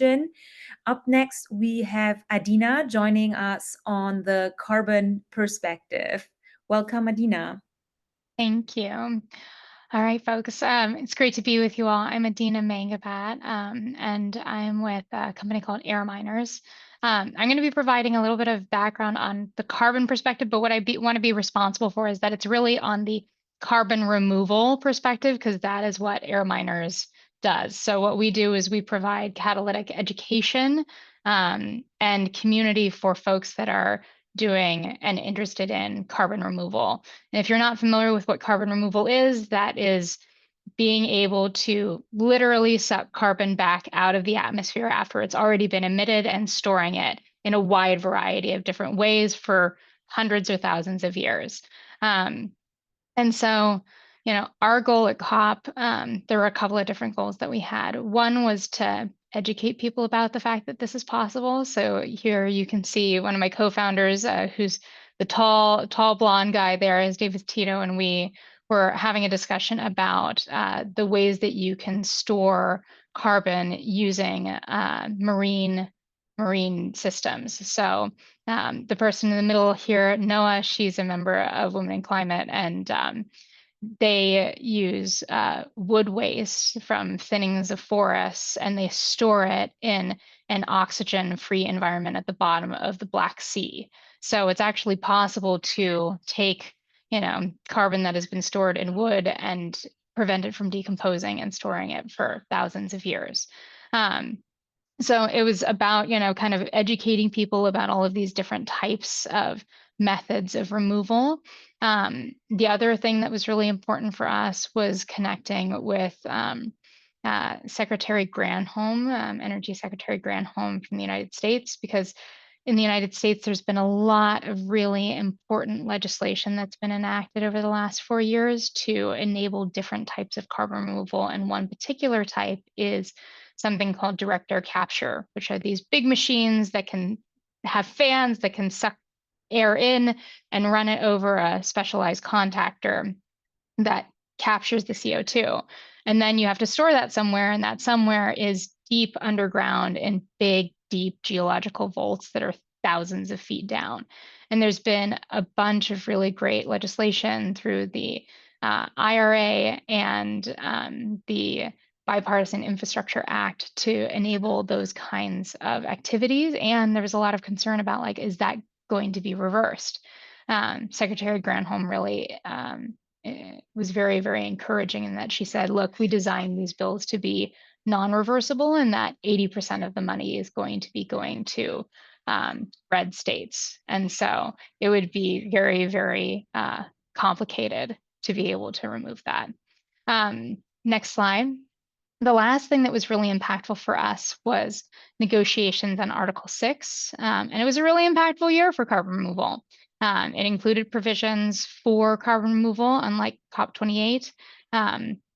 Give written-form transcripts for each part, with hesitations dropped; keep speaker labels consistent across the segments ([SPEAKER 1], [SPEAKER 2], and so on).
[SPEAKER 1] origin. Up next, we have Adina joining us on the carbon perspective. Welcome, Adina.
[SPEAKER 2] Thank you. All right, folks. It's great to be with you all. I'm Adina Mangubat, and I'm with a company called Air Miners. I'm going to be providing a little bit of background on the carbon perspective, but what I want to be responsible for is that it's really on the carbon removal perspective, because that is what Air Miners does. So what we do is we provide catalytic education and community for folks that are doing and interested in carbon removal. And if you're not familiar with what carbon removal is, that is being able to literally suck carbon back out of the atmosphere after it's already been emitted and storing it in a wide variety of different ways for hundreds or thousands of years. And so, our goal at COP, there were a couple of different goals that we had. One was to educate people about the fact that this is possible. So here you can see one of my co-founders, who's the tall blonde guy there, is David Tito, and we were having a discussion about the ways that you can store carbon using marine systems. So the person in the middle here, Noah, she's a member of Women in Climate, and they use wood waste from thinnings of forests, and they store it in an oxygen-free environment at the bottom of the Black Sea. So it's actually possible to take, carbon that has been stored in wood and prevent it from decomposing and storing it for thousands of years. So it was about, kind of educating people about all of these different types of methods of removal. The other thing that was really important for us was connecting with Secretary Granholm, Energy Secretary Granholm from the United States, because in the United States, there's been a lot of really important legislation that's been enacted over the last 4 years to enable different types of carbon removal. And one particular type is something called direct air capture, which are these big machines that can have fans that can suck air in and run it over a specialized contactor that captures the CO2. And then you have to store that somewhere, and that somewhere is deep underground in big, deep geological vaults that are thousands of feet down. And there's been a bunch of really great legislation through the IRA and the Bipartisan Infrastructure Act to enable those kinds of activities. And there was a lot of concern about, like, is that going to be reversed? Secretary Granholm really was very, very encouraging in that she said, look, we designed these bills to be non-reversible, and that 80% of the money is going to be going to red states. And so it would be very, very complicated to be able to remove that. Next slide. The last thing that was really impactful for us was negotiations on Article 6. And it was a really impactful year for carbon removal. It included provisions for carbon removal, unlike COP28.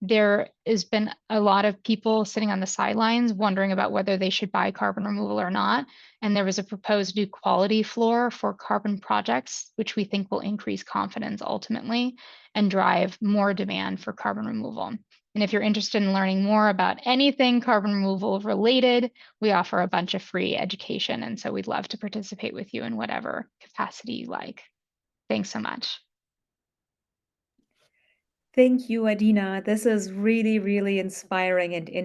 [SPEAKER 2] There has been a lot of people sitting on the sidelines wondering about whether they should buy carbon removal or not. And there was a proposed new quality floor for carbon projects, which we think will increase confidence ultimately and drive more demand for carbon removal. And if you're interested in learning more about anything carbon removal related, we offer a bunch of free education. And so we'd love to participate with you in whatever capacity you like. Thanks so much.
[SPEAKER 1] Thank you, Adina. This is really, really inspiring and interesting.